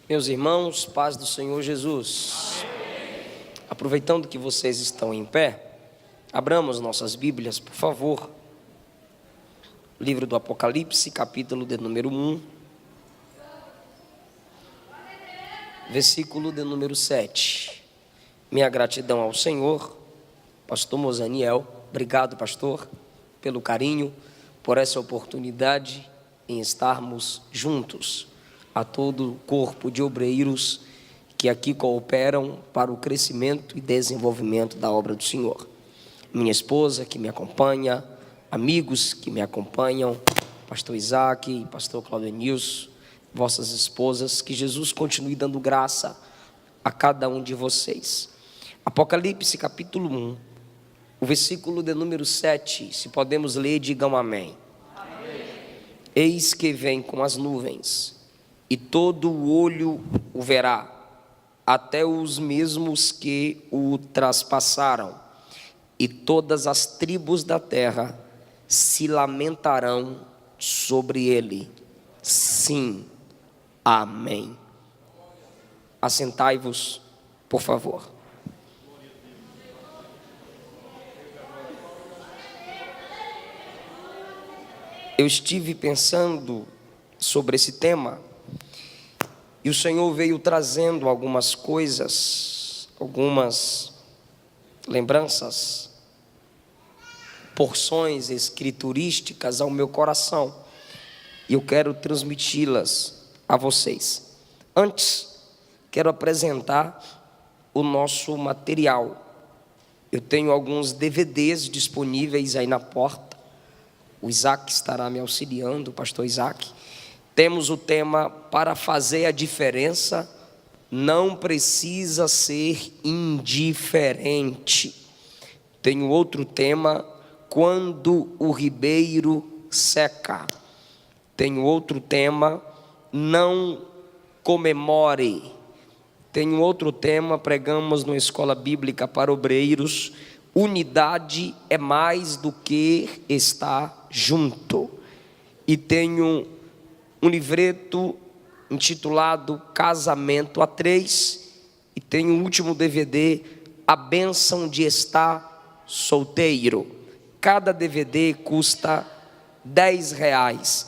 Meus irmãos, paz do Senhor Jesus. Aproveitando que vocês estão em pé, abramos nossas Bíblias, por favor. Livro do Apocalipse, capítulo de número 1, versículo de número 7. Minha gratidão ao Senhor, pastor Mozaniel. Obrigado, pastor, pelo carinho, por essa oportunidade em estarmos juntos. A todo o corpo de obreiros que aqui cooperam para o crescimento e desenvolvimento da obra do Senhor. Minha esposa que me acompanha, amigos que me acompanham, pastor Isaac e pastor Claudio Nilson, vossas esposas, que Jesus continue dando graça a cada um de vocês. Apocalipse capítulo 1, o versículo de número 7, se podemos ler, digam amém. Amém. Eis que vem com as nuvens, e todo o olho o verá, até os mesmos que o traspassaram, e todas as tribos da terra se lamentarão sobre ele. Sim, amém. Assentai-vos, por favor. Eu estive pensando sobre esse tema, e o Senhor veio trazendo algumas coisas, algumas lembranças, porções escriturísticas ao meu coração, e eu quero transmiti-las a vocês. Antes, quero apresentar o nosso material. Eu tenho alguns DVDs disponíveis aí na porta. O Isaac estará me auxiliando, o pastor Isaac. Temos o tema para fazer a diferença, não precisa ser indiferente. Tenho outro tema, quando o ribeiro seca. Tenho outro tema, não comemore. Tenho outro tema, pregamos numa escola bíblica para obreiros, unidade é mais do que estar junto. E tenho um livreto intitulado Casamento a 3, e tem o último DVD, A Bênção de Estar Solteiro. Cada DVD custa R$10.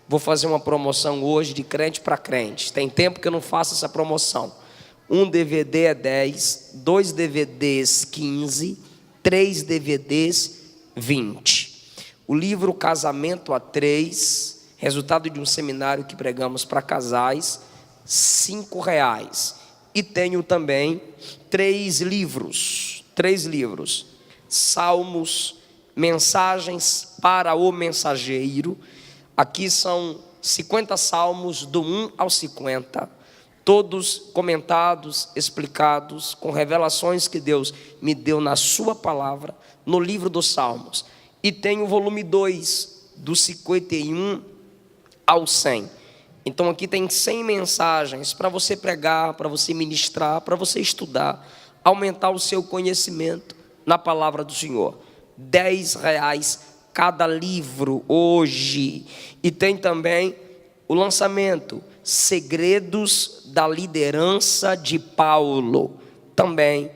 Vou fazer uma promoção hoje de crente para crente. Tem tempo que eu não faço essa promoção. Um DVD é 10, 2 DVDs 15, 3 DVDs 20. O livro Casamento a 3, resultado de um seminário que pregamos para casais, R$5. E tenho também 3 livros, Salmos, Mensagens para o Mensageiro. Aqui são 50 salmos do 1 ao 50, todos comentados, explicados, com revelações que Deus me deu na sua palavra, no livro dos Salmos. E tenho o volume 2, do 51 ao 100. Então aqui tem 100 mensagens para você pregar, para você ministrar, para você estudar, aumentar o seu conhecimento na palavra do Senhor. R$10 cada livro hoje. E tem também o lançamento, Segredos da Liderança de Paulo, também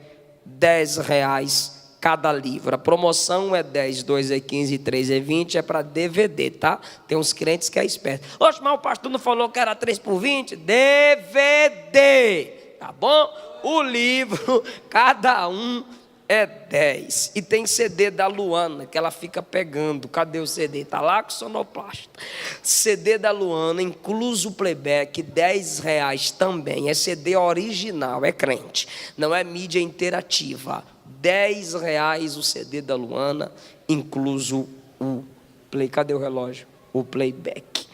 R$10 cada livro. A promoção é 10, 2 é 15, 3 é 20, é para DVD, tá? Tem uns crentes que é esperto. Oxe, mas o pastor não falou que era 3 por 20? DVD, tá bom? O livro, cada um é 10. E tem CD da Luana, que ela fica pegando. Cadê o CD? Tá lá com sonoplasta. CD da Luana, incluso o playback, R$10 também. É CD original, é crente, não é mídia interativa. R$10 o CD da Luana, incluso o play. Cadê o relógio? O playback.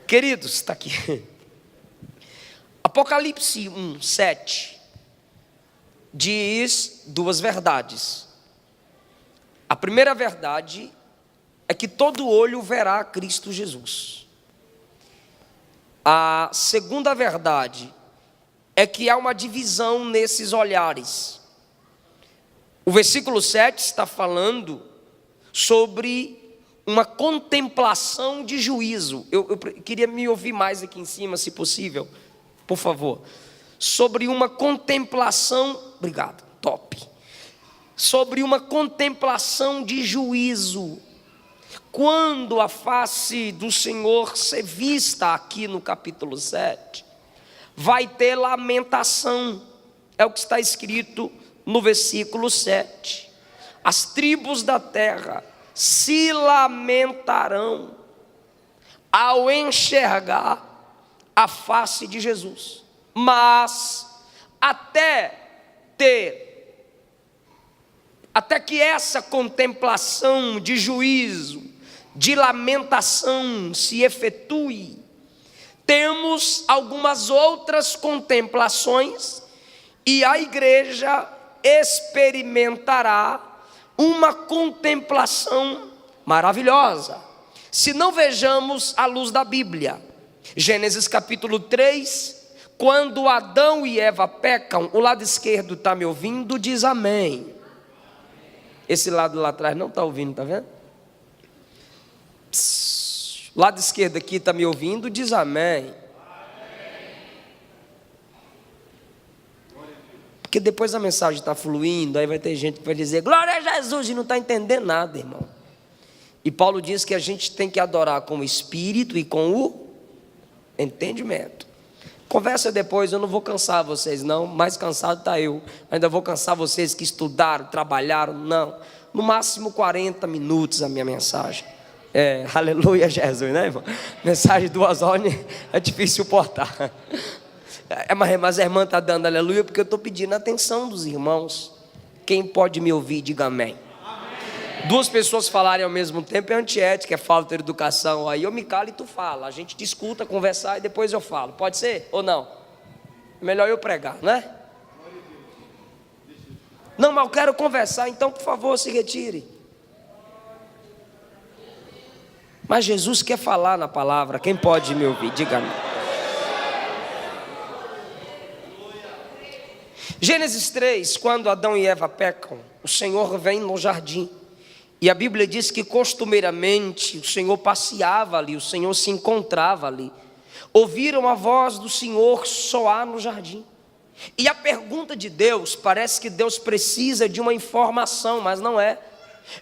Queridos, está aqui. Apocalipse 1, 7 diz 2 verdades. A primeira verdade é que todo olho verá Cristo Jesus. A segunda verdade é que há uma divisão nesses olhares. O versículo 7 está falando sobre uma contemplação de juízo. Eu queria me ouvir mais aqui em cima, se possível. por favor. Sobre uma contemplação, obrigado, top. Sobre uma contemplação de juízo. Quando a face do Senhor ser vista aqui no capítulo 7, vai ter lamentação. É o que está escrito no versículo 7. As tribos da terra se lamentarão ao enxergar a face de Jesus. Mas até que essa contemplação de juízo, de lamentação se efetue, temos algumas outras contemplações e a igreja experimentará uma contemplação maravilhosa. Se não vejamos à luz da Bíblia, Gênesis capítulo 3, quando Adão e Eva pecam, o lado esquerdo está me ouvindo, diz amém. Esse lado lá atrás não está ouvindo, está vendo? Psss, lado esquerdo aqui está me ouvindo, diz amém. Porque depois a mensagem está fluindo, aí vai ter gente que vai dizer, glória a Jesus, e não está entendendo nada, irmão. E Paulo diz que a gente tem que adorar com o espírito e com o entendimento. Conversa depois, eu não vou cansar vocês não, mais cansado está eu. Ainda vou cansar vocês que estudaram, trabalharam, não. No máximo 40 minutos a minha mensagem. Aleluia Jesus, né, irmão? Mensagem de 2 horas é difícil suportar. Mas a irmã está dando aleluia porque eu estou pedindo a atenção dos irmãos. Quem pode me ouvir, diga amém. Duas pessoas falarem ao mesmo tempo é antiética, é falta de educação. Aí eu me calo e tu fala. A gente discuta, conversar e depois eu falo. Pode ser ou não? Melhor eu pregar, não é? Não, mas eu quero conversar, então por favor se retire. Mas Jesus quer falar na palavra. Quem pode me ouvir? Diga amém. Gênesis 3, quando Adão e Eva pecam, o Senhor vem no jardim. E a Bíblia diz que costumeiramente o Senhor passeava ali, o Senhor se encontrava ali. Ouviram a voz do Senhor soar no jardim. E a pergunta de Deus, parece que Deus precisa de uma informação, mas não é.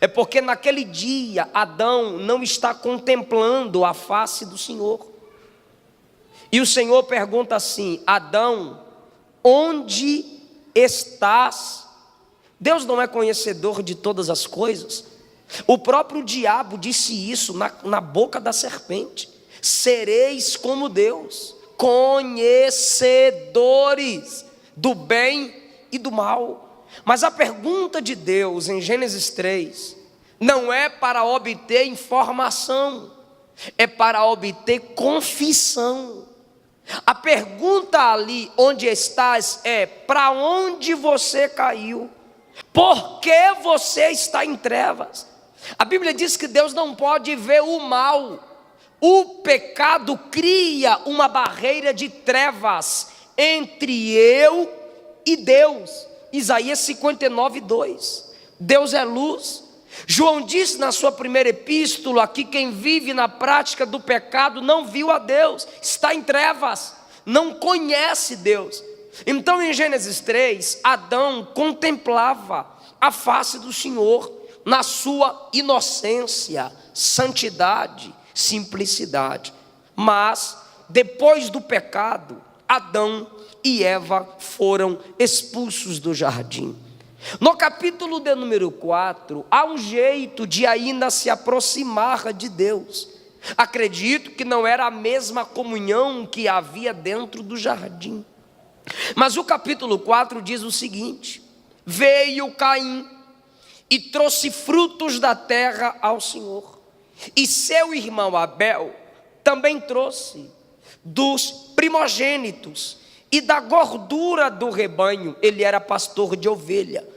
É porque naquele dia Adão não está contemplando a face do Senhor. E o Senhor pergunta assim, Adão, onde estás? Deus não é conhecedor de todas as coisas? O próprio diabo disse isso na boca da serpente: sereis como Deus, conhecedores do bem e do mal. Mas a pergunta de Deus em Gênesis 3 não é para obter informação, é para obter confissão. A pergunta ali, onde estás, é para onde você caiu, por que você está em trevas. A Bíblia diz que Deus não pode ver o mal. O pecado cria uma barreira de trevas entre eu e Deus. Isaías 59, 2. Deus é luz. João disse na sua primeira epístola que quem vive na prática do pecado não viu a Deus, está em trevas, não conhece Deus. Então em Gênesis 3, Adão contemplava a face do Senhor na sua inocência, santidade, simplicidade. Mas depois do pecado, Adão e Eva foram expulsos do jardim. No capítulo de número 4, há um jeito de ainda se aproximar de Deus. Acredito que não era a mesma comunhão que havia dentro do jardim. Mas o capítulo 4 diz o seguinte: veio Caim e trouxe frutos da terra ao Senhor, e seu irmão Abel também trouxe dos primogênitos e da gordura do rebanho. Ele era pastor de ovelha.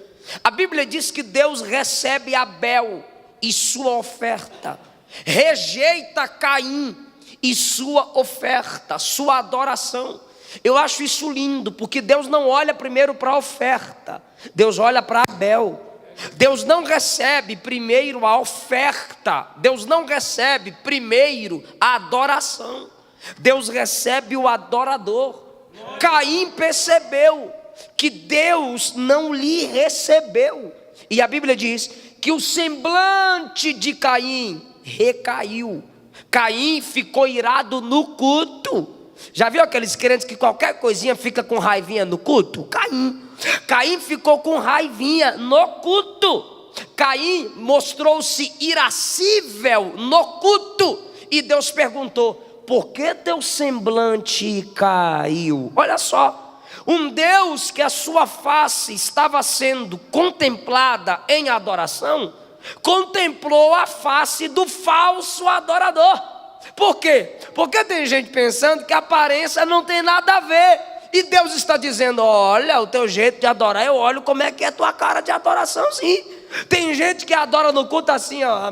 A Bíblia diz que Deus recebe Abel e sua oferta, rejeita Caim e sua oferta, sua adoração. Eu acho isso lindo, porque Deus não olha primeiro para a oferta, Deus olha para Abel. Deus não recebe primeiro a oferta, Deus não recebe primeiro a adoração, Deus recebe o adorador. Caim percebeu que Deus não lhe recebeu. E a Bíblia diz que o semblante de Caim recaiu. Caim ficou irado no culto. Já viu aqueles crentes que qualquer coisinha fica com raivinha no culto? Caim ficou com raivinha no culto. Caim mostrou-se irascível no culto. E Deus perguntou: por que teu semblante caiu? Olha só, um Deus que a sua face estava sendo contemplada em adoração, contemplou a face do falso adorador. Por quê? Porque tem gente pensando que a aparência não tem nada a ver. E Deus está dizendo: olha, o teu jeito de adorar, eu olho como é que é a tua cara de adoração, sim. Tem gente que adora no culto assim, ó.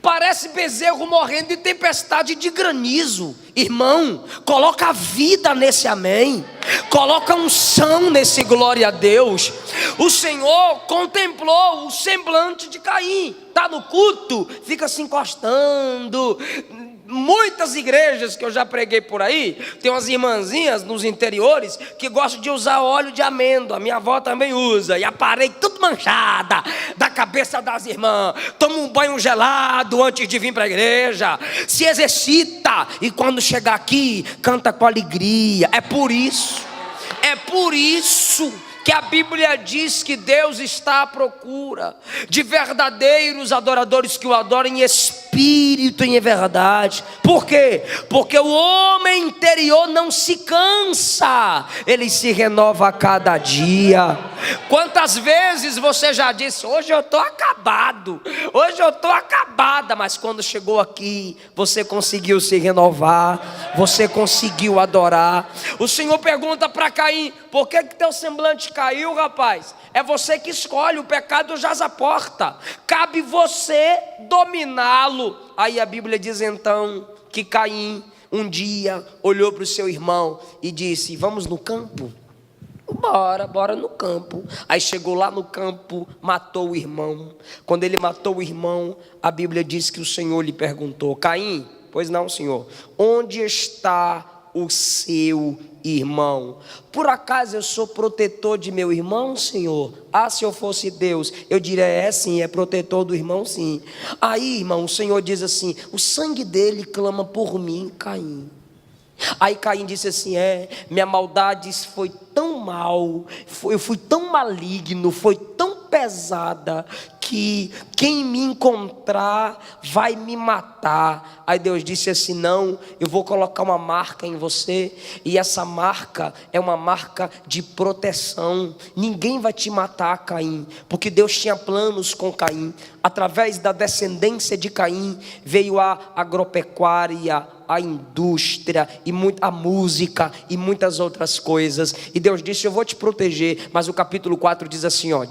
Parece bezerro morrendo de tempestade de granizo. Irmão, coloca vida nesse amém. Coloca unção nesse glória a Deus. O Senhor contemplou o semblante de Caim. Está no culto, fica se encostando. Muitas igrejas que eu já preguei por aí, tem umas irmãzinhas nos interiores que gostam de usar óleo de amêndoa. Minha avó também usa. E a parede tudo manchada da cabeça das irmãs. Toma um banho gelado antes de vir para a igreja. Se exercita e quando chegar aqui, canta com alegria. É por isso que a Bíblia diz que Deus está à procura de verdadeiros adoradores que o adorem em espírito e em verdade. Por quê? Porque o homem interior não se cansa, ele se renova a cada dia. Quantas vezes você já disse: hoje eu estou acabado, hoje eu estou acabada, mas quando chegou aqui, você conseguiu se renovar, você conseguiu adorar. O Senhor pergunta para Caim: por que teu semblante caiu, rapaz? É você que escolhe, o pecado jaz à porta, cabe você dominá-lo. Aí a Bíblia diz então que Caim um dia olhou para o seu irmão e disse: vamos no campo? Bora no campo. Aí chegou lá no campo, matou o irmão. Quando ele matou o irmão, a Bíblia diz que o Senhor lhe perguntou: Caim, pois não, Senhor, onde está o seu irmão? Por acaso eu sou protetor de meu irmão, Senhor? Se eu fosse Deus, eu diria: sim, é protetor do irmão, sim. Aí, irmão, o Senhor diz assim: o sangue dele clama por mim, Caim. Aí Caim disse assim: minha maldade foi tão mal, eu fui tão maligno, foi tão pesada, que quem me encontrar vai me matar. Aí Deus disse assim: não, eu vou colocar uma marca em você, e essa marca é uma marca de proteção. Ninguém vai te matar, Caim, porque Deus tinha planos com Caim. Através da descendência de Caim veio a agropecuária, a indústria, e a música e muitas outras coisas. E Deus disse: eu vou te proteger. Mas o capítulo 4 diz assim, ó.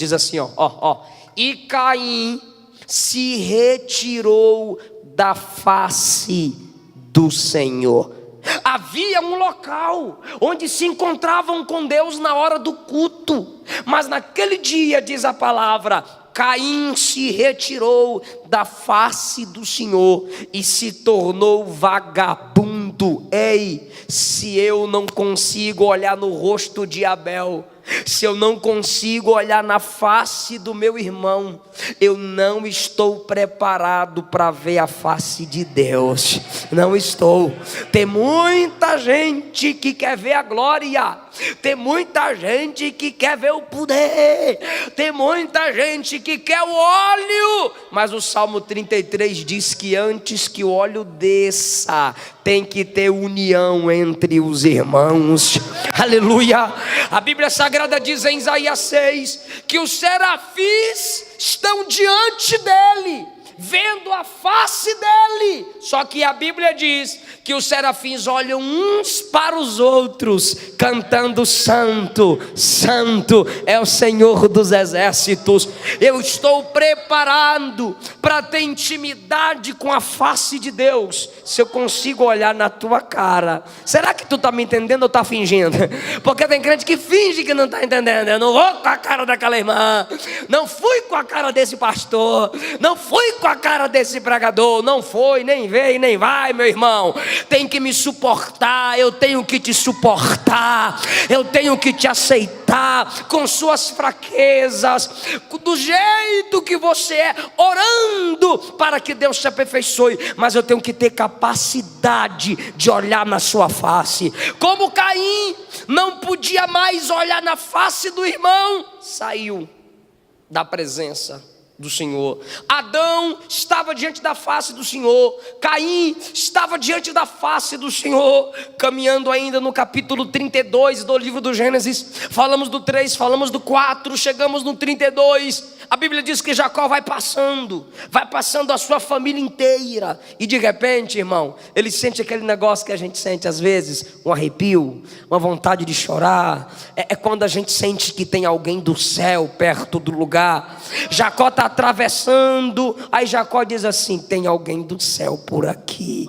E Caim se retirou da face do Senhor. Havia um local onde se encontravam com Deus na hora do culto, mas naquele dia, diz a palavra, Caim se retirou da face do Senhor e se tornou vagabundo. Ei, se eu não consigo olhar no rosto de Abel, se eu não consigo olhar na face do meu irmão, eu não estou preparado para ver a face de Deus. Não estou. Tem muita gente que quer ver a glória, tem muita gente que quer ver o poder, tem muita gente que quer o óleo, mas o Salmo 33 diz que antes que o óleo desça, tem que ter união entre os irmãos. Aleluia. A Bíblia Sagrada diz em Isaías 6 que os serafins estão diante dele, vendo a face dele. Só que a Bíblia diz que os serafins olham uns para os outros, cantando: santo, santo é o Senhor dos exércitos. Eu estou preparado para ter intimidade com a face de Deus, se eu consigo olhar na tua cara. Será que tu está me entendendo ou está fingindo? Porque tem crente que finge que não está entendendo. Eu não vou com a cara daquela irmã, não fui com a cara desse pastor, não fui com a cara desse pregador. Não foi, nem veio, nem vai, meu irmão. tem que me suportar, eu tenho que te suportar, eu tenho que te aceitar com suas fraquezas, do jeito que você é, orando para que Deus te aperfeiçoe. Mas eu tenho que ter capacidade de olhar na sua face. Como Caim não podia mais olhar na face do irmão, saiu da presença do Senhor. Adão estava diante da face do Senhor, Caim estava diante da face do Senhor. Caminhando ainda no capítulo 32 do livro do Gênesis, falamos do 3, falamos do 4, chegamos no 32. A Bíblia diz que Jacó vai passando a sua família inteira, e de repente, irmão, ele sente aquele negócio que a gente sente às vezes, um arrepio, uma vontade de chorar. É quando a gente sente que tem alguém do céu perto do lugar. Jacó está atravessando, aí Jacó diz assim: tem alguém do céu por aqui.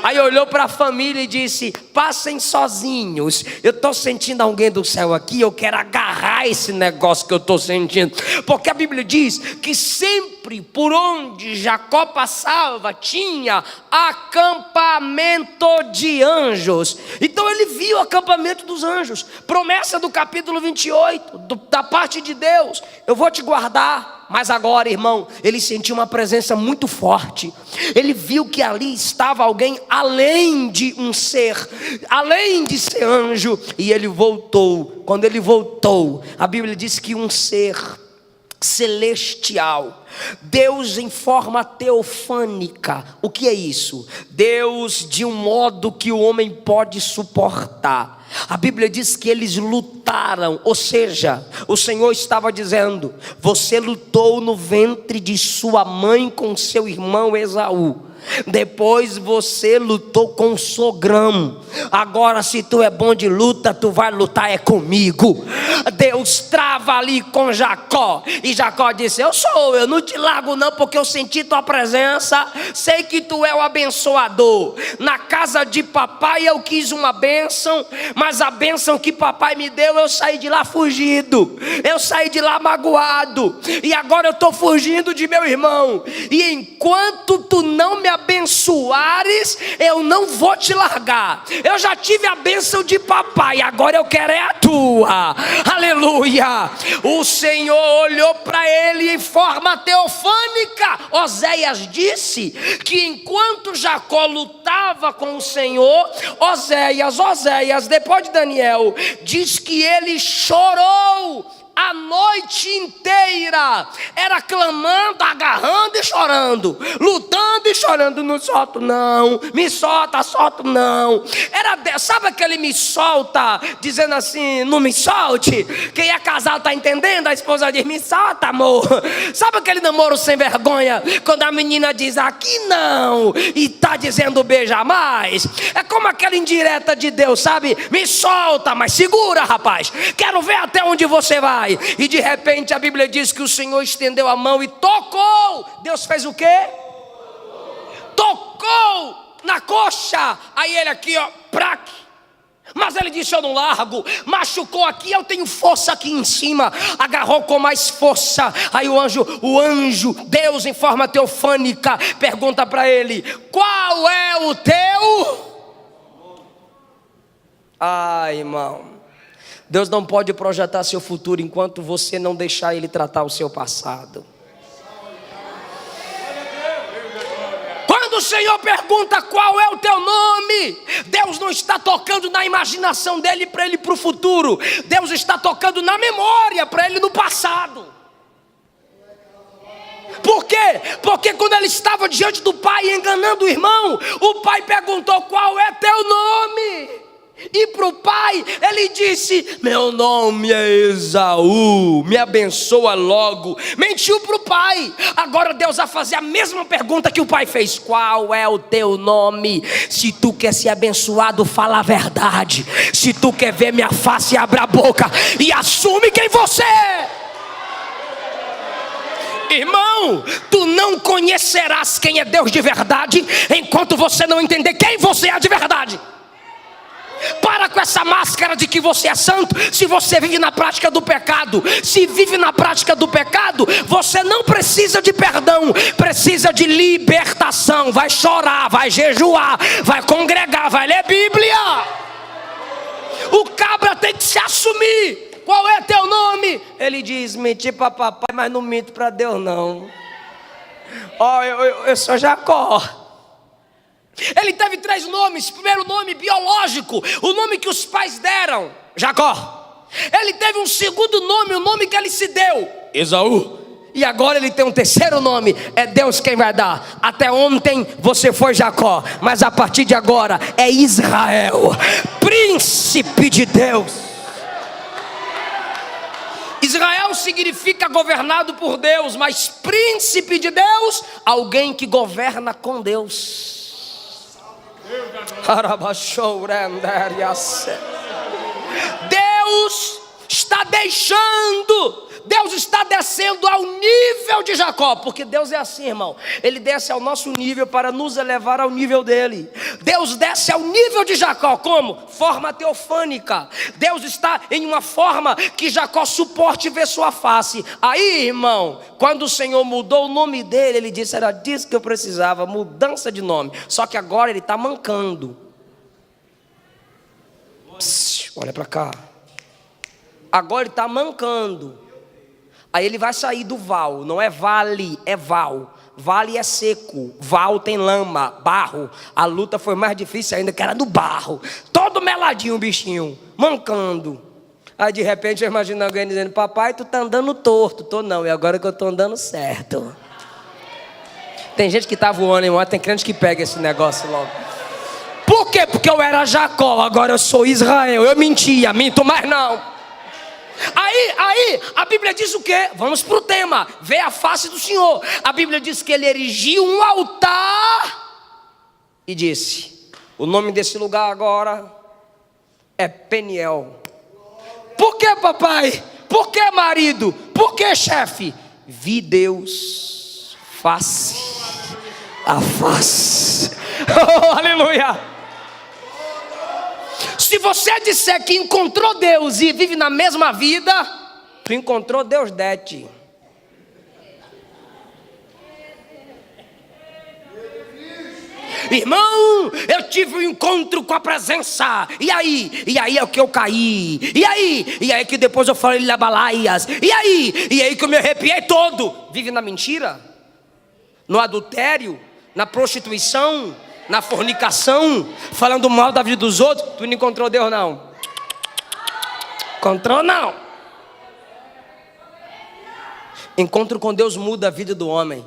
Aí olhou para a família e disse: passem sozinhos, eu estou sentindo alguém do céu aqui, eu quero agarrar esse negócio que eu estou sentindo. Porque a Bíblia diz que sempre por onde Jacó passava tinha acampamento de anjos. Então ele viu o acampamento dos anjos, promessa do capítulo 28, da parte de Deus: eu vou te guardar. Mas agora, irmão, ele sentiu uma presença muito forte. Ele viu que ali estava alguém além de um ser, além de ser anjo. E ele voltou. Quando ele voltou, a Bíblia diz que um ser celestial, Deus em forma teofânica. O que é isso? Deus de um modo que o homem pode suportar. A Bíblia diz que eles lutaram, ou seja, o Senhor estava dizendo: você lutou no ventre de sua mãe com seu irmão Esaú. Depois você lutou com o sogrão. Agora, se tu é bom de luta, tu vai lutar é comigo. Deus trava ali com Jacó, e Jacó disse: eu não te largo não, porque eu senti tua presença. Sei que tu é o abençoador. Na casa de papai eu quis uma bênção, mas a bênção que papai me deu, eu saí de lá fugido, eu saí de lá magoado, e agora eu estou fugindo de meu irmão. E enquanto tu não me abençoares, eu não vou te largar. Eu já tive a bênção de papai, agora eu quero é a tua. Aleluia. O Senhor olhou para ele em forma teofânica. Oséias disse que enquanto Jacó lutava com o Senhor, Oséias, depois de Daniel, diz que ele chorou a noite inteira. Era clamando, agarrando e chorando, lutando e chorando. Não solto não, me solta, solto não. Sabe aquele me solta, dizendo assim: não me solte. Quem é casado está entendendo? A esposa diz: me solta, amor. Sabe aquele namoro sem vergonha, quando a menina diz aqui não, e está dizendo beija mais? É como aquela indireta de Deus, sabe? Me solta, mas segura, rapaz, quero ver até onde você vai. E de repente a Bíblia diz que o Senhor estendeu a mão e tocou. Deus fez o quê? Tocou na coxa. Aí ele aqui, ó, praque. Mas ele disse: eu não largo. Machucou aqui, eu tenho força aqui em cima. Agarrou com mais força. Aí o anjo, Deus em forma teofânica, pergunta para ele: qual é o teu? Ai, irmão, Deus não pode projetar seu futuro enquanto você não deixar Ele tratar o seu passado. Quando o Senhor pergunta qual é o teu nome, Deus não está tocando na imaginação dele para ele para o futuro. Deus está tocando na memória para ele no passado. Por quê? Porque quando ele estava diante do pai enganando o irmão, o pai perguntou: qual é teu nome? E para o pai ele disse: meu nome é Esaú, me abençoa logo. Mentiu para o pai. Agora Deus vai fazer a mesma pergunta que o pai fez: qual é o teu nome? Se tu quer ser abençoado, fala a verdade. Se tu quer ver minha face, abre a boca e assume quem você é. Irmão, tu não conhecerás quem é Deus de verdade enquanto você não entender quem você é de verdade. Para com essa máscara de que você é santo se você vive na prática do pecado. Se vive na prática do pecado, você não precisa de perdão, precisa de libertação. Vai chorar, vai jejuar, vai congregar, vai ler Bíblia. O cabra tem que se assumir. Qual é teu nome? Ele diz: menti para papai, mas não minto para Deus não. Eu sou Jacó. Ele teve 3 nomes. Primeiro nome biológico, o nome que os pais deram, Jacó. Ele teve um segundo nome, o nome que ele se deu, Esaú. E agora ele tem um terceiro nome, é Deus quem vai dar. Até ontem você foi Jacó, mas a partir de agora é Israel, príncipe de Deus. Israel significa governado por Deus, mas príncipe de Deus, alguém que governa com Deus. Deus está deixando, Deus está descendo ao nível de Jacó, porque Deus é assim, irmão. Ele desce ao nosso nível para nos elevar ao nível dele. Deus desce ao nível de Jacó, como? Forma teofânica. Deus está em uma forma que Jacó suporte ver sua face. Aí, irmão, quando o Senhor mudou o nome dele, ele disse: era disso que eu precisava, mudança de nome. Só que agora ele está mancando. Olha para cá. Agora ele está mancando. Aí ele vai sair do val, não é vale, é val. Vale é seco, val tem lama, barro. A luta foi mais difícil ainda, que era no barro. Todo meladinho o bichinho, mancando. Aí de repente eu imagino alguém dizendo: papai, tu tá andando torto. Tô não, e agora que eu tô andando certo. Tem gente que tá voando, irmão, tem crente que pega esse negócio logo. Por quê? Porque eu era Jacó, agora eu sou Israel. Eu mentia, minto mais não. Aí, a Bíblia diz o quê? Vamos para o tema, vê a face do Senhor. A Bíblia diz que ele erigiu um altar e disse: o nome desse lugar agora é Peniel. Por que, papai? Por que, marido? Por que, chefe? Vi Deus face a face. Oh, aleluia. Se você disser que encontrou Deus e vive na mesma vida, tu encontrou Deus dete. Irmão, eu tive um encontro com a presença. E aí é o que eu caí. E aí que depois eu falei labalaias. E aí que eu me arrepiei todo. Vive na mentira, no adultério, na prostituição, na fornicação, falando mal da vida dos outros. Tu não encontrou Deus não. Encontrou não. Encontro com Deus muda a vida do homem.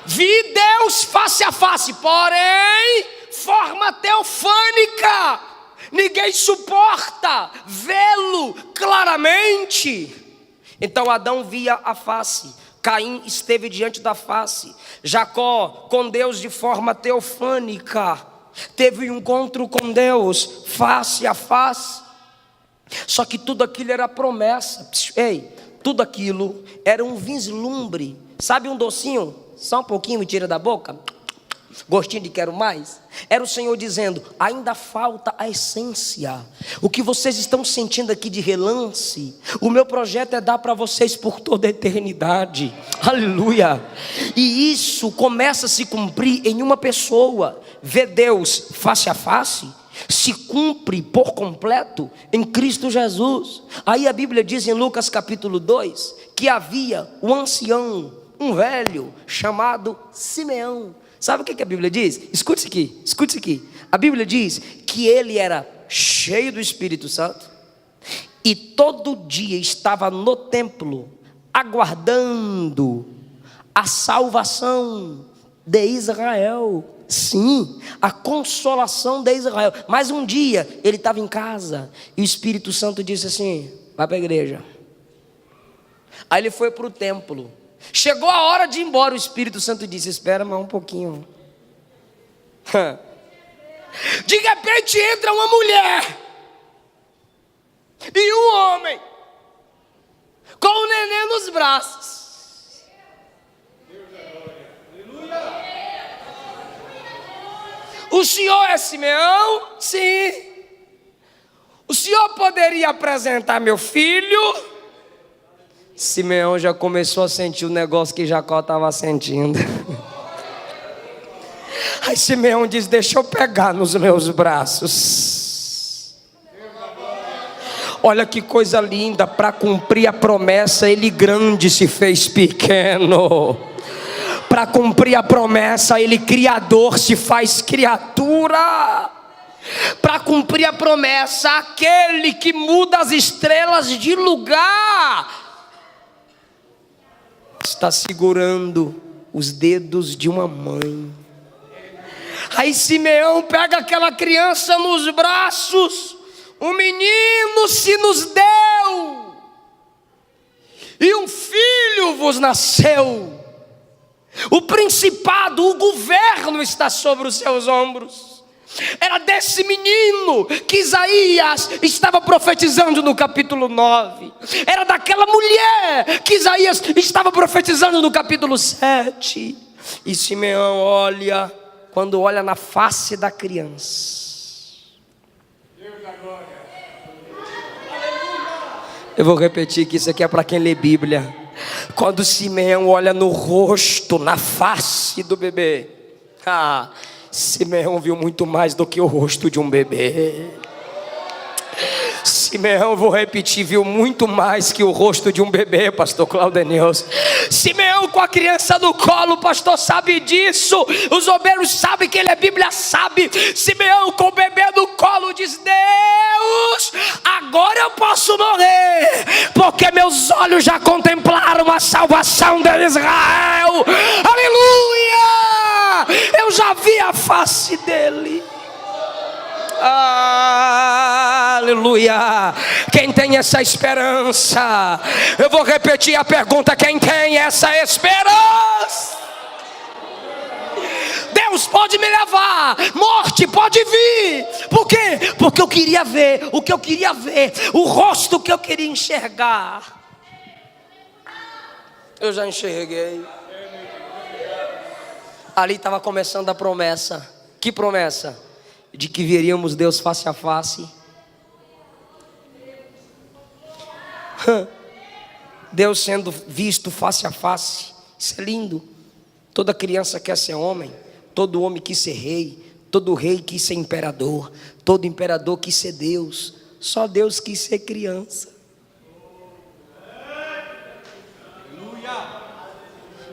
Vi Deus face a face, porém forma teofânica. Ninguém suporta vê-lo claramente. Então Adão via a face, Caim esteve diante da face, Jacó com Deus de forma teofânica, teve um encontro com Deus face a face. Só que tudo aquilo era promessa. Ei, tudo aquilo era um vislumbre. Sabe um docinho? Só um pouquinho me tira da boca, gostinho de quero mais. Era o Senhor dizendo: ainda falta a essência. O que vocês estão sentindo aqui de relance, o meu projeto é dar para vocês por toda a eternidade. Aleluia. E isso começa a se cumprir em uma pessoa. Ver Deus face a face se cumpre por completo em Cristo Jesus. Aí a Bíblia diz em Lucas capítulo 2 que havia um ancião, um velho chamado Simeão. Sabe o que a Bíblia diz? Escute isso aqui. A Bíblia diz que ele era cheio do Espírito Santo e todo dia estava no templo aguardando a salvação de Israel. Sim, a consolação de Israel. Mas um dia ele estava em casa e o Espírito Santo disse assim: vai para a igreja. Aí ele foi para o templo. Chegou a hora de ir embora, o Espírito Santo disse: espera mais um pouquinho. De repente entra uma mulher e um homem com o neném nos braços. O senhor é Simeão? Sim. o senhor poderia apresentar meu filho? Simeão já começou a sentir o negócio que Jacó estava sentindo. Aí Simeão diz: deixa eu pegar nos meus braços. Olha que coisa linda, para cumprir a promessa, ele grande se fez pequeno. Para cumprir a promessa, ele criador se faz criatura. Para cumprir a promessa, aquele que muda as estrelas de lugar está segurando os dedos de uma mãe. Aí Simeão pega aquela criança nos braços. Um menino se nos deu, e um filho vos nasceu. O principado, o governo está sobre os seus ombros. Era desse menino que Isaías estava profetizando no capítulo 9. Era daquela mulher que Isaías estava profetizando no capítulo 7. E Simeão olha, quando olha na face da criança. Eu vou repetir que isso aqui é para quem lê Bíblia. Quando Simeão olha no rosto, na face do bebê, Simeão viu muito mais do que o rosto de um bebê. Simeão, vou repetir, viu muito mais que o rosto de um bebê, pastor Claudenilson. Simeão com a criança no colo, o pastor sabe disso. Os obreiros sabem que ele é Bíblia, sabe. Simeão com o bebê no colo diz: Deus, agora eu posso morrer, porque meus olhos já contemplaram a salvação de Israel. Aleluia! Eu já vi a face dele. Aleluia. Quem tem essa esperança? Eu vou repetir a pergunta: quem tem essa esperança? Deus pode me levar, morte pode vir. Por quê? Porque eu queria ver o que eu queria ver, o rosto que eu queria enxergar. Eu já enxerguei. Ali estava começando a promessa. Que promessa? De que veríamos Deus face a face. Deus sendo visto face a face. Isso é lindo. Toda criança quer ser homem. Todo homem quis ser rei. Todo rei quis ser imperador. Todo imperador quis ser Deus. Só Deus quis ser criança.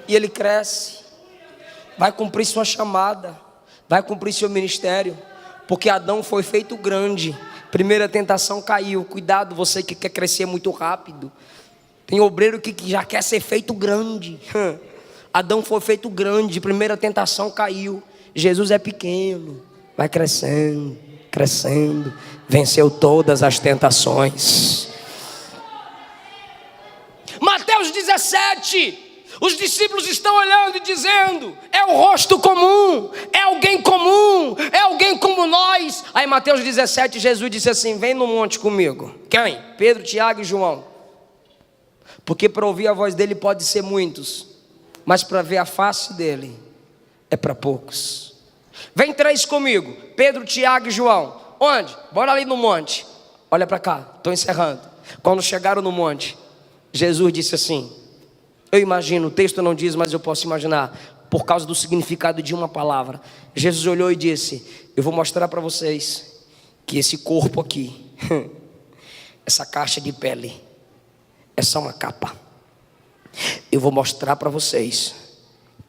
E ele cresce. Vai cumprir sua chamada. Vai cumprir seu ministério. Porque Adão foi feito grande. Primeira tentação caiu. Cuidado, você que quer crescer muito rápido. Tem obreiro que já quer ser feito grande. Adão foi feito grande. Primeira tentação caiu. Jesus é pequeno. Vai crescendo, crescendo. Venceu todas as tentações. Mateus 17. Os discípulos estão olhando e dizendo: é um rosto comum, é alguém comum, é alguém como nós. Aí Mateus 17, Jesus disse assim: vem no monte comigo. Quem? Pedro, Tiago e João. Porque para ouvir a voz dele pode ser muitos, mas para ver a face dele é para poucos. Vem três comigo, Pedro, Tiago e João. Onde? Bora ali no monte. Olha para cá, estou encerrando. Quando chegaram no monte, Jesus disse assim, eu imagino, o texto não diz, mas eu posso imaginar, por causa do significado de uma palavra. Jesus olhou e disse: eu vou mostrar para vocês que esse corpo aqui, essa caixa de pele, é só uma capa. Eu vou mostrar para vocês,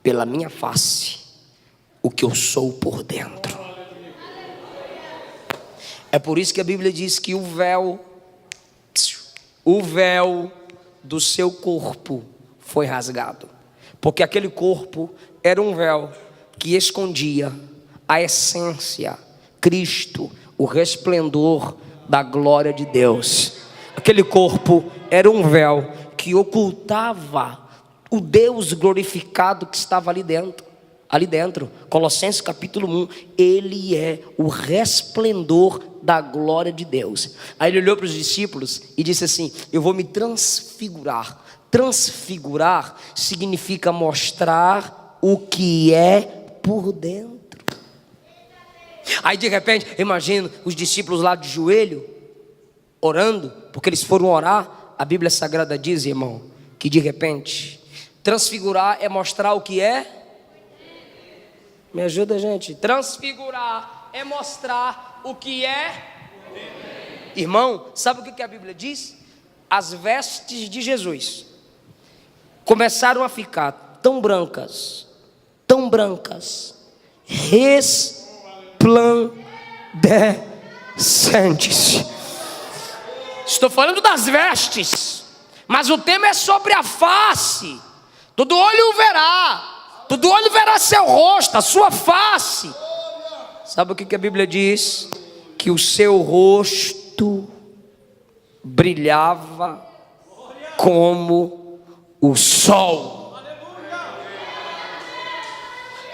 pela minha face, o que eu sou por dentro. É por isso que a Bíblia diz que o véu do seu corpo foi rasgado, porque aquele corpo era um véu que escondia a essência, Cristo, o resplendor da glória de Deus. Aquele corpo era um véu que ocultava o Deus glorificado que estava ali dentro. Ali dentro, Colossenses capítulo 1, ele é o resplendor da glória de Deus. Aí ele olhou para os discípulos e disse assim: eu vou me transfigurar. Transfigurar significa mostrar o que é por dentro. Aí de repente, imagina os discípulos lá de joelho, orando, porque eles foram orar. A Bíblia Sagrada diz, irmão, que de repente, transfigurar é mostrar o que é. Me ajuda, gente. Transfigurar é mostrar o que é. Irmão, sabe o que a Bíblia diz? As vestes de Jesus começaram a ficar tão brancas, resplandecentes. Estou falando das vestes, mas o tema é sobre a face. Todo olho o verá, todo olho verá seu rosto, a sua face. Sabe o que a Bíblia diz? Que o seu rosto brilhava como o sol.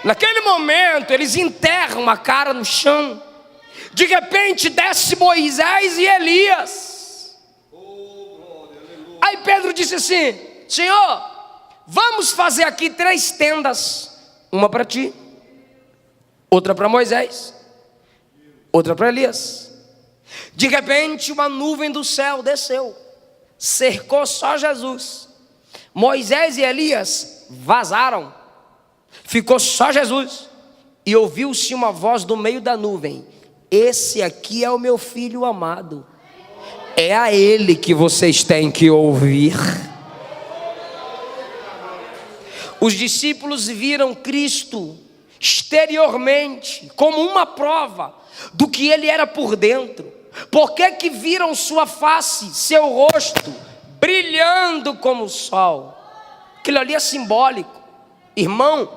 Naquele momento eles enterram a cara no chão. De repente desce Moisés e Elias. Aí Pedro disse assim: Senhor, vamos fazer aqui 3 tendas, uma para ti, outra para Moisés, outra para Elias. De repente uma nuvem do céu desceu, cercou só Jesus. Moisés e Elias vazaram, ficou só Jesus. E ouviu-se uma voz do meio da nuvem: esse aqui é o meu filho amado, é a ele que vocês têm que ouvir. Os discípulos viram Cristo exteriormente como uma prova do que ele era por dentro. Por que viram sua face, seu rosto brilhando como o sol? Aquilo ali é simbólico. Irmão,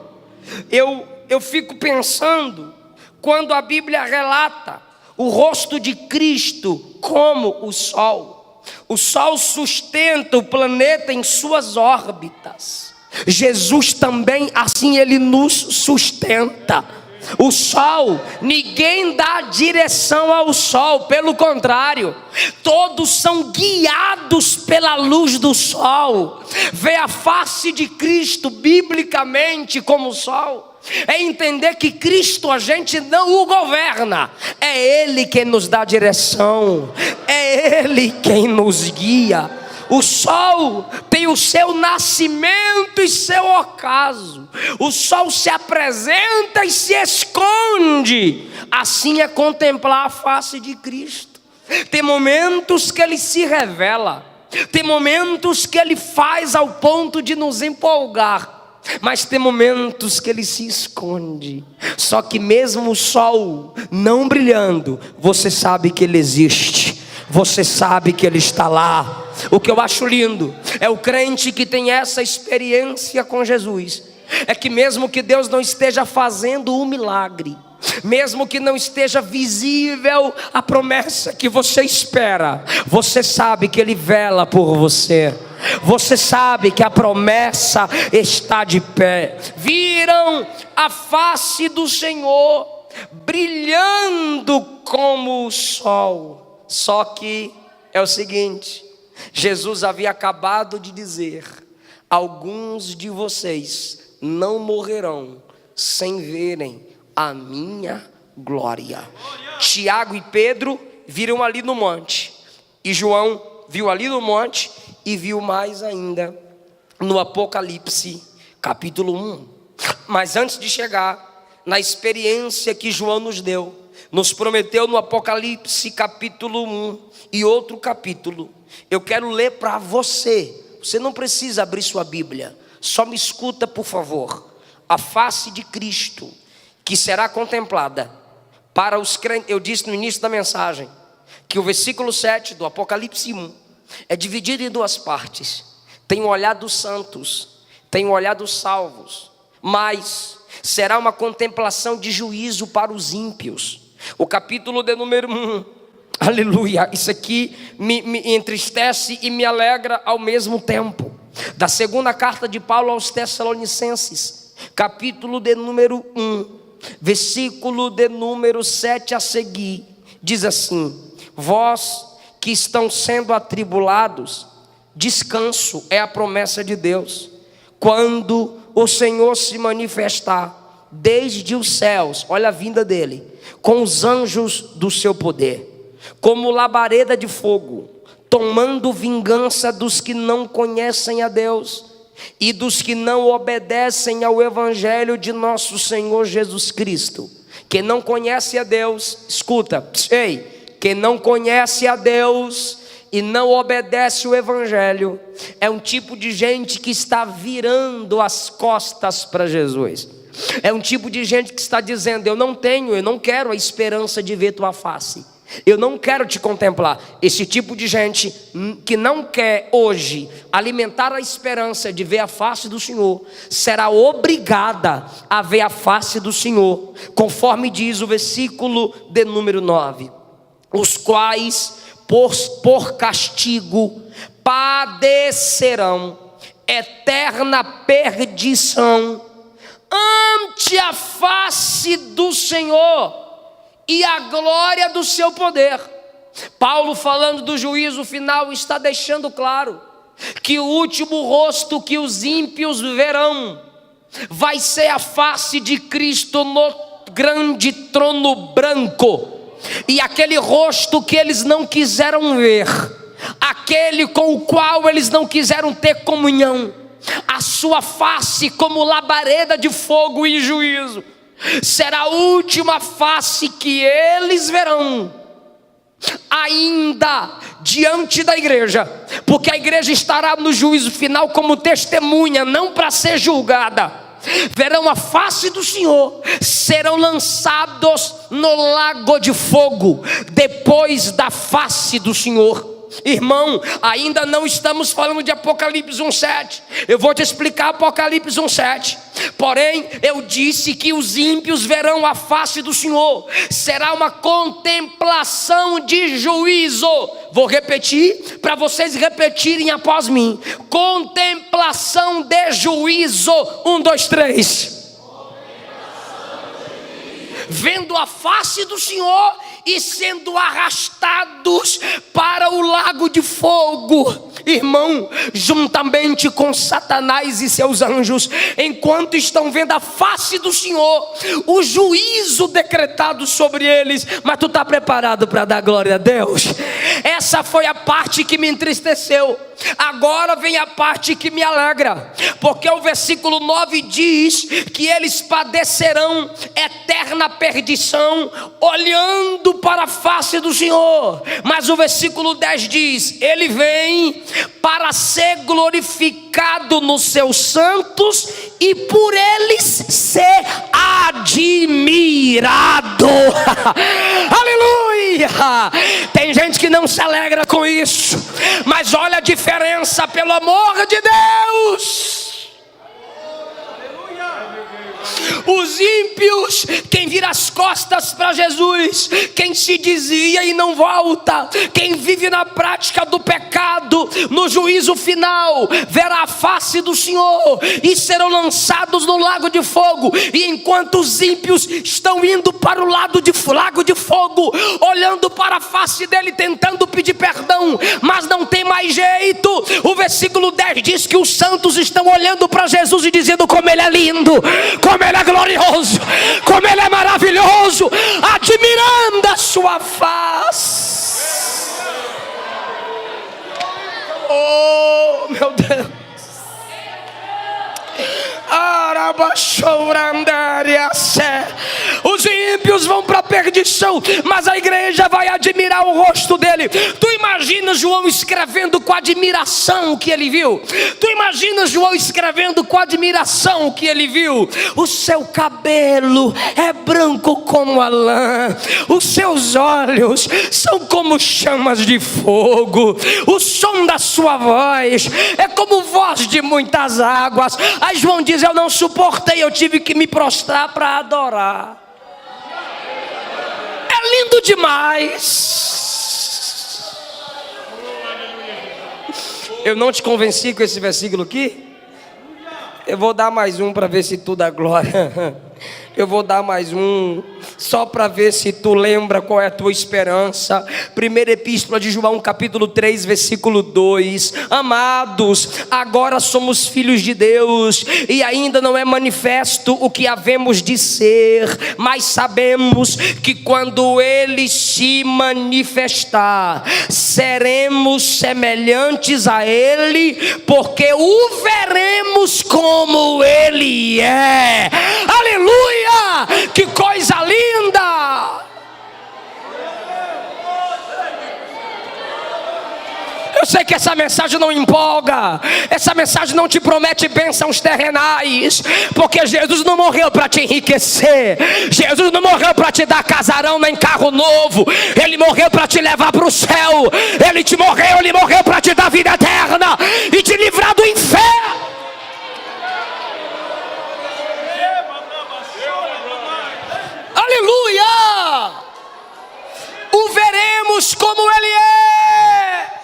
eu fico pensando, quando a Bíblia relata o rosto de Cristo como o sol sustenta o planeta em suas órbitas. Jesus também, assim ele nos sustenta. O sol, ninguém dá direção ao sol, pelo contrário, todos são guiados pela luz do sol. Ver a face de Cristo biblicamente como o sol é entender que Cristo a gente não o governa, é Ele quem nos dá direção, é Ele quem nos guia. O sol tem o seu nascimento e seu ocaso. O sol se apresenta e se esconde. Assim é contemplar a face de Cristo. Tem momentos que ele se revela, tem momentos que ele faz ao ponto de nos empolgar, mas tem momentos que ele se esconde. Só que mesmo o sol não brilhando, você sabe que ele existe, você sabe que ele está lá. O que eu acho lindo é o crente que tem essa experiência com Jesus. É que mesmo que Deus não esteja fazendo um milagre, mesmo que não esteja visível a promessa que você espera, você sabe que Ele vela por você. Você sabe que a promessa está de pé. Viram a face do Senhor brilhando como o sol. Só que é o seguinte: Jesus havia acabado de dizer: alguns de vocês não morrerão sem verem a minha glória. Tiago e Pedro viram ali no monte, e João viu ali no monte e viu mais ainda no Apocalipse capítulo 1. Mas antes de chegar na experiência que João nos prometeu no Apocalipse capítulo 1 e outro capítulo, eu quero ler para você. Você não precisa abrir sua Bíblia, só me escuta, por favor. A face de Cristo que será contemplada para os crentes. Eu disse no início da mensagem que o versículo 7 do Apocalipse 1 é dividido em 2 partes. Tem o olhar dos santos, tem o olhar dos salvos, mas será uma contemplação de juízo para os ímpios. O capítulo de número 1, aleluia, isso aqui me entristece e me alegra ao mesmo tempo. Da segunda carta de Paulo aos Tessalonicenses, capítulo de número 1, versículo de número 7 a seguir, diz assim: vós que estão sendo atribulados, descanso é a promessa de Deus, quando o Senhor se manifestar desde os céus, olha a vinda dele, com os anjos do seu poder, como labareda de fogo, tomando vingança dos que não conhecem a Deus e dos que não obedecem ao evangelho de nosso Senhor Jesus Cristo. Quem não conhece a Deus, escuta, quem não conhece a Deus e não obedece o evangelho, é um tipo de gente que está virando as costas para Jesus. É um tipo de gente que está dizendo: eu não quero a esperança de ver tua face, eu não quero te contemplar. Esse tipo de gente que não quer hoje alimentar a esperança de ver a face do Senhor, será obrigada a ver a face do Senhor, conforme diz o versículo de número 9: os quais por castigo padecerão eterna perdição ante a face do Senhor e a glória do seu poder. Paulo, falando do juízo final, está deixando claro que o último rosto que os ímpios verão vai ser a face de Cristo no grande trono branco. E aquele rosto que eles não quiseram ver, aquele com o qual eles não quiseram ter comunhão, a sua face como labareda de fogo e juízo, será a última face que eles verão, ainda diante da igreja, porque a igreja estará no juízo final como testemunha, não para ser julgada. Verão a face do Senhor, serão lançados no lago de fogo, depois da face do Senhor. Irmão, ainda não estamos falando de Apocalipse 1:7. Eu vou te explicar Apocalipse 1:7. Porém, eu disse que os ímpios verão a face do Senhor. Será uma contemplação de juízo. Vou repetir para vocês repetirem após mim: contemplação de juízo. 1, 2, 3. Vendo a face do Senhor e sendo arrastados para o lago de fogo. Irmão, juntamente com Satanás e seus anjos, enquanto estão vendo a face do Senhor, o juízo decretado sobre eles. Mas tu está preparado para dar glória a Deus? Essa foi a parte que me entristeceu. Agora vem a parte que me alegra, porque o versículo 9 diz que eles padecerão eterna perdição, olhando para a face do Senhor. Mas o versículo 10 diz: ele vem para ser glorificado nos seus santos e por eles ser admirado. Aleluia! Tem gente que não se alegra com isso, mas olha a diferença, pelo amor de Deus. Os ímpios, quem vira as costas para Jesus, quem se desvia e não volta, quem vive na prática do pecado, no juízo final, verá a face do Senhor e serão lançados no lago de fogo. E enquanto os ímpios estão indo para o lago de fogo, olhando para a face dele, tentando pedir perdão, mas não tem mais jeito, o versículo 10 diz que os santos estão olhando para Jesus e dizendo: como ele é lindo, como ele é glorioso, como ele é maravilhoso, admirando a sua face. Oh, meu Deus. Os ímpios vão para a perdição, mas a igreja vai admirar o rosto dele. Tu imaginas João escrevendo com admiração o que ele viu? Tu imaginas João escrevendo com admiração o que ele viu? O seu cabelo é branco como a lã, os seus olhos são como chamas de fogo, o som da sua voz é como voz de muitas águas. Aí João diz: eu não suportei, eu tive que me prostrar para adorar. É lindo demais. Eu não te convenci com esse versículo aqui? Eu vou dar mais um para ver se tu dá glória. Eu vou dar mais um. só para ver se tu lembra qual é a tua esperança. Primeira Epístola de João, capítulo 3, versículo 2. Amados, agora somos filhos de Deus, e ainda não é manifesto o que havemos de ser, mas sabemos que quando Ele se manifestar, seremos semelhantes a Ele, porque o veremos como Ele é. Aleluia! Que coisa linda! Eu sei que essa mensagem não empolga, essa mensagem não te promete bênçãos terrenais, porque Jesus não morreu para te enriquecer, Jesus não morreu para te dar casarão nem carro novo, Ele morreu para te levar para o céu. Ele morreu para te dar vida eterna e te livrar do inferno. Aleluia! O veremos como Ele é.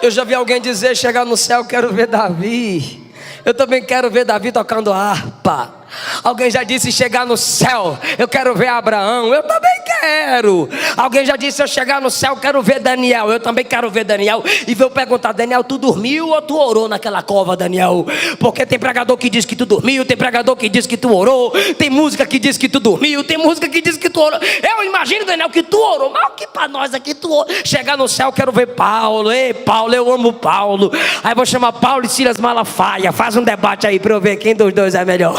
Eu já vi alguém dizer, chegar no céu, quero ver Davi. Eu também quero ver Davi tocando harpa. Alguém já disse, chegar no céu, eu quero ver Abraão. Eu também quero. Alguém já disse, eu chegar no céu, quero ver Daniel. Eu também quero ver Daniel. E veio perguntar, Daniel, tu dormiu ou tu orou naquela cova, Daniel? Porque tem pregador que diz que tu dormiu, tem pregador que diz que tu orou, tem música que diz que tu dormiu, tem música que diz que tu orou. Eu imagino, Daniel, que tu orou. Mas o que para nós aqui tu orou? Chegar no céu, quero ver Paulo. Ei, Paulo, eu amo Paulo. Aí vou chamar Paulo e Silas Malafaia. Faz um debate aí para eu ver quem dos dois é melhor.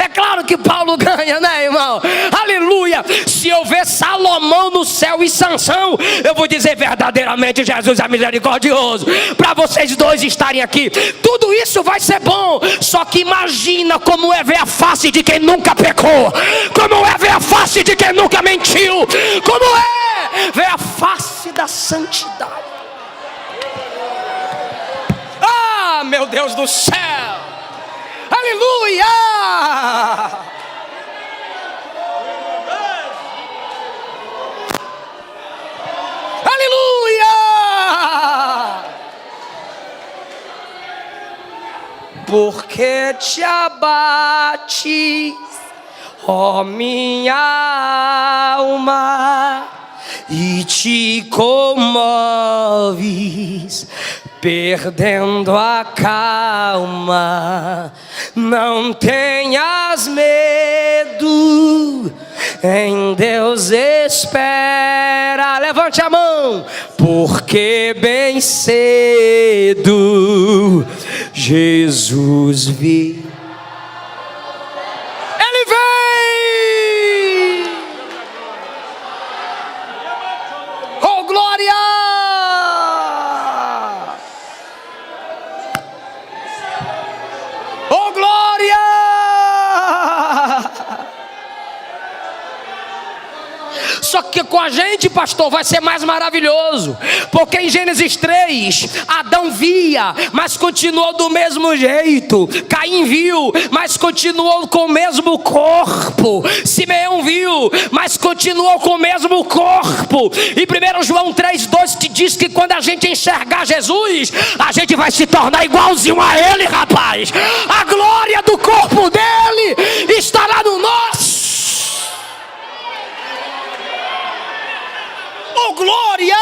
É claro que Paulo ganha, né, irmão? Aleluia! Se eu ver Salomão no céu e Sansão, eu vou dizer verdadeiramente, Jesus é misericordioso. Para vocês dois estarem aqui, tudo isso vai ser bom. Só que imagina como é ver a face de quem nunca pecou, como é ver a face de quem nunca mentiu, como é ver a face da santidade. Ah, meu Deus do céu! Aleluia! Aleluia! Porque te abates, ó minha alma, e te comoves, perdendo a calma. Não tenhas medo, em Deus espera. Levante a mão, porque bem cedo Jesus vi. Ele vem. Oh, glória! Oh, glória! Só que com a gente, pastor, vai ser mais maravilhoso, porque em Gênesis 3, Adão via, mas continuou do mesmo jeito. Caim viu, mas continuou com o mesmo corpo. Simeão viu, mas continuou com o mesmo corpo. E 1 João 3,2 te diz que quando a gente enxergar Jesus, a gente vai se tornar igualzinho a Ele, rapaz. A glória do corpo dele estará no nosso. Oh, glória!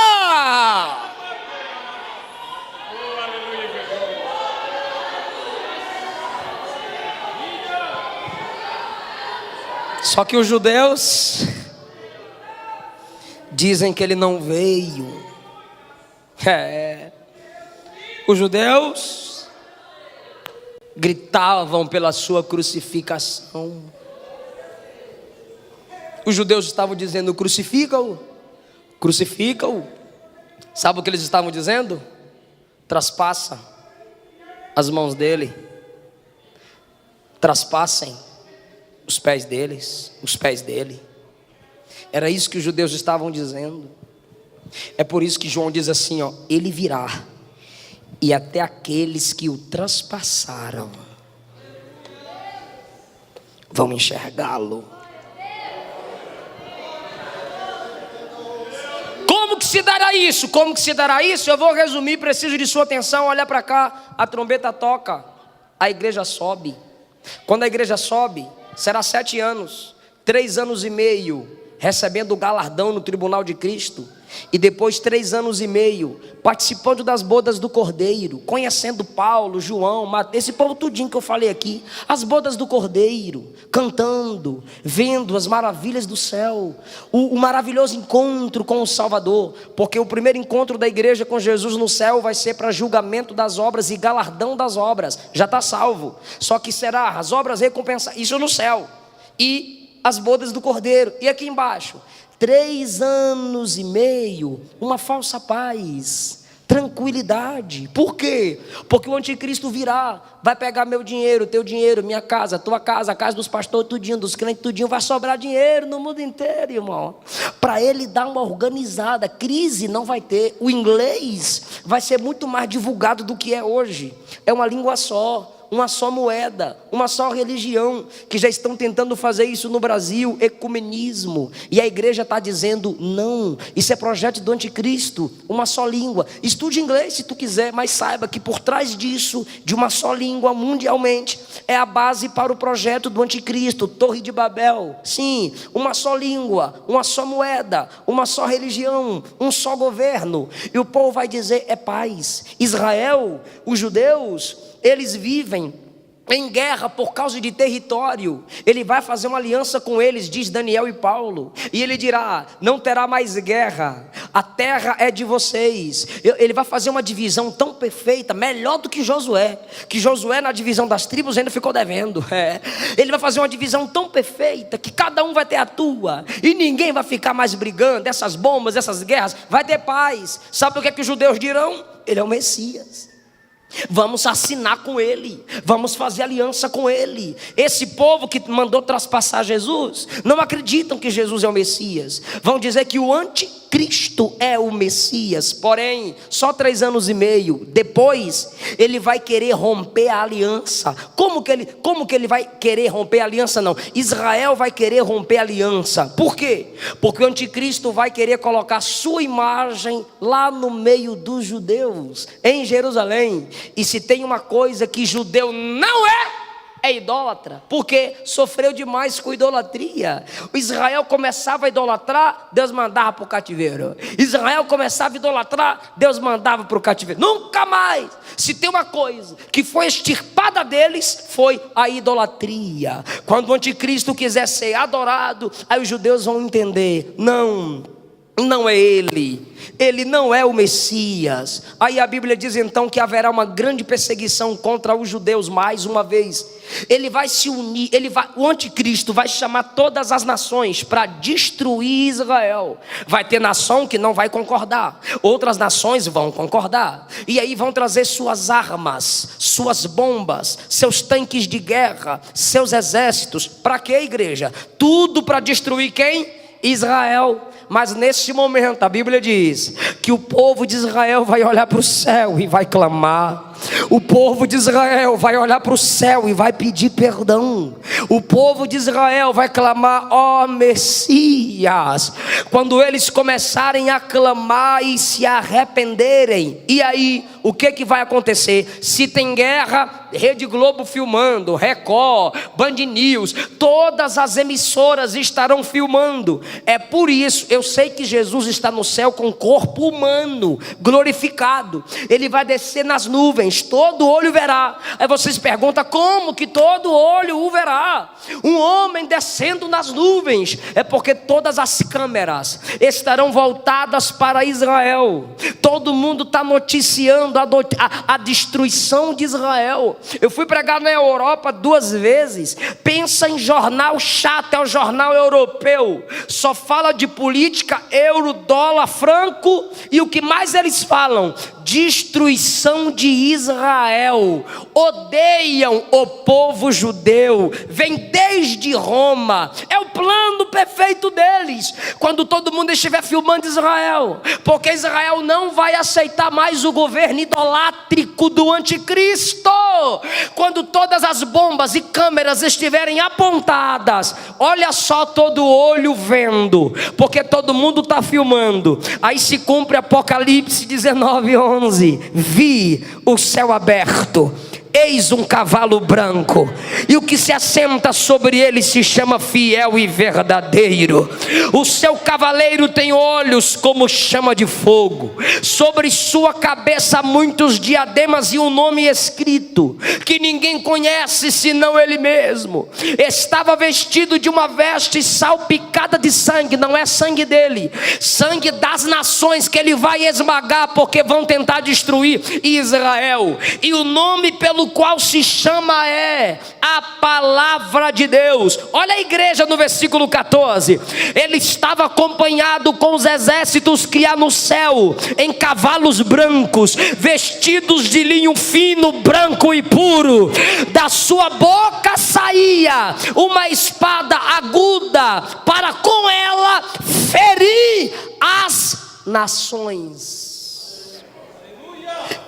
Só que os judeus dizem que ele não veio. Os judeus gritavam pela sua crucificação. Os judeus estavam dizendo, crucifica-o, crucifica-o. Sabe o que eles estavam dizendo? Traspassa as mãos dele, traspassem os pés deles, os pés dele. Era isso que os judeus estavam dizendo. É por isso que João diz assim, ó, ele virá, e até aqueles que o traspassaram vão enxergá-lo. Como que se dará isso? Como que se dará isso? Eu vou resumir, preciso de sua atenção. Olha para cá, a trombeta toca. a igreja sobe. Quando a igreja sobe, será 7 anos, 3 anos e meio, recebendo o galardão no tribunal de Cristo. E depois 3 anos e meio, participando das bodas do Cordeiro, conhecendo Paulo, João, Mateus, esse povo tudinho que eu falei aqui. As bodas do Cordeiro, cantando, vendo as maravilhas do céu, o maravilhoso encontro com o Salvador. Porque o primeiro encontro da igreja com Jesus no céu vai ser para julgamento das obras e galardão das obras. Já está salvo, só que será as obras recompensadas, isso no céu. E as bodas do Cordeiro, e aqui embaixo 3 anos e meio, uma falsa paz, tranquilidade. Por quê? Porque o anticristo virá, vai pegar meu dinheiro, teu dinheiro, minha casa, tua casa, a casa dos pastores tudinho, dos crentes tudinho, vai sobrar dinheiro no mundo inteiro, irmão. Para ele dar uma organizada, crise não vai ter. O inglês vai ser muito mais divulgado do que é hoje. É uma língua só, uma só moeda, uma só religião, que já estão tentando fazer isso no Brasil, ecumenismo, e a igreja está dizendo não, isso é projeto do anticristo, uma só língua. Estude inglês se tu quiser, mas saiba que por trás disso, de uma só língua mundialmente, é a base para o projeto do anticristo, Torre de Babel. Sim, uma só língua, uma só moeda, uma só religião, um só governo, e o povo vai dizer é paz. Israel, os judeus, eles vivem em guerra por causa de território. Ele vai fazer uma aliança com eles, diz Daniel e Paulo, e ele dirá, não terá mais guerra, a terra é de vocês. Ele vai fazer uma divisão tão perfeita, melhor do que Josué na divisão das tribos ainda ficou devendo. Ele vai fazer uma divisão tão perfeita, que cada um vai ter a tua, e ninguém vai ficar mais brigando, essas bombas, essas guerras, vai ter paz. Sabe o que é que os judeus dirão? Ele é o Messias, vamos assinar com ele, vamos fazer aliança com ele. Esse povo que mandou traspassar Jesus, não acreditam que Jesus é o Messias, vão dizer que o anticristo é o Messias. Porém, só 3 anos e meio depois, ele vai querer romper a aliança. Como que ele vai querer romper a aliança? Não, Israel vai querer romper a aliança. Por quê? Porque o anticristo vai querer colocar sua imagem lá no meio dos judeus, em Jerusalém. E se tem uma coisa que judeu não é idólatra, porque sofreu demais com idolatria. O Israel começava a idolatrar, Deus mandava para o cativeiro. Israel começava a idolatrar, Deus mandava para o cativeiro. Nunca mais. Se tem uma coisa que foi extirpada deles, foi a idolatria. Quando o anticristo quiser ser adorado, aí os judeus vão entender, não é ele não é o Messias. Aí a Bíblia diz então que haverá uma grande perseguição contra os judeus mais uma vez. Ele vai se unir, o anticristo vai chamar todas as nações para destruir Israel. Vai ter nação que não vai concordar, outras nações vão concordar, e aí vão trazer suas armas, suas bombas, seus tanques de guerra, seus exércitos. Para quê, igreja? Tudo para destruir quem? Israel. Mas nesse momento a Bíblia diz que o povo de Israel vai olhar para o céu e vai clamar. O povo de Israel vai olhar para o céu e vai pedir perdão. O povo de Israel vai clamar, ó Messias. Quando eles começarem a clamar e se arrependerem, e aí o que vai acontecer? Se tem guerra, Rede Globo filmando, Record, Band News, todas as emissoras estarão filmando. É por isso, eu sei que Jesus está no céu com corpo humano, glorificado. Ele vai descer nas nuvens, todo olho verá. Aí vocês perguntam, como que todo olho o verá? Um homem descendo nas nuvens. É porque todas as câmeras estarão voltadas para Israel. Todo mundo está noticiando a destruição de Israel. Eu fui pregar na Europa 2 vezes. Pensa em jornal chato, é o jornal europeu, só fala de política, euro, dólar, franco, e o que mais eles falam? Destruição de Israel. Odeiam o povo judeu, vem desde Roma, é o plano perfeito deles. Quando todo mundo estiver filmando Israel, porque Israel não vai aceitar mais o governo idolátrico do anticristo. Quando todas as bombas e câmeras estiverem apontadas, olha só, todo olho vendo, porque todo mundo está filmando. Aí se cumpre Apocalipse 19:11. Vi o céu aberto eis um cavalo branco, e o que se assenta sobre ele se chama Fiel e Verdadeiro. O seu cavaleiro tem olhos como chama de fogo, sobre sua cabeça muitos diademas e um nome escrito, que ninguém conhece senão ele mesmo. Estava vestido de uma veste salpicada de sangue, não é sangue dele, sangue das nações que ele vai esmagar, porque vão tentar destruir Israel. E o nome pelo qual se chama é a Palavra de Deus. Olha a igreja no versículo 14. Ele estava acompanhado com os exércitos que há no céu, em cavalos brancos, vestidos de linho fino, branco e puro. Da sua boca saía uma espada aguda, para com ela ferir as nações.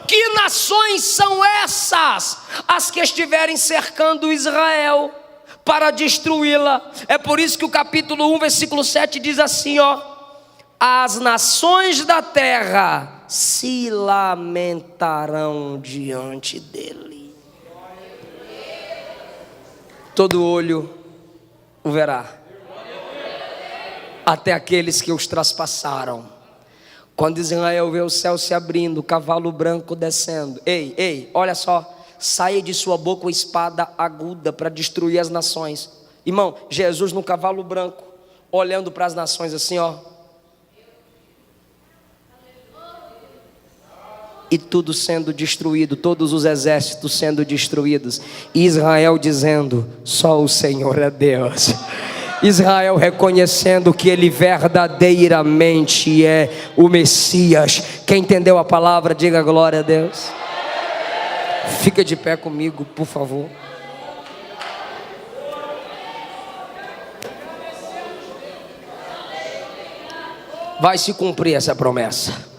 Que nações são essas? As que estiverem cercando Israel para destruí-la. É por isso que o capítulo 1, versículo 7 diz assim, ó: as nações da terra se lamentarão diante dele. Todo olho o verá, até aqueles que os traspassaram. Quando Israel vê o céu se abrindo, o cavalo branco descendo, ei, olha só, saia de sua boca uma espada aguda para destruir as nações. Irmão, Jesus no cavalo branco, olhando para as nações assim, ó, e tudo sendo destruído, todos os exércitos sendo destruídos, e Israel dizendo: só o Senhor é Deus. Israel reconhecendo que ele verdadeiramente é o Messias. Quem entendeu a palavra, diga glória a Deus. Fica de pé comigo, por favor. Vai se cumprir essa promessa.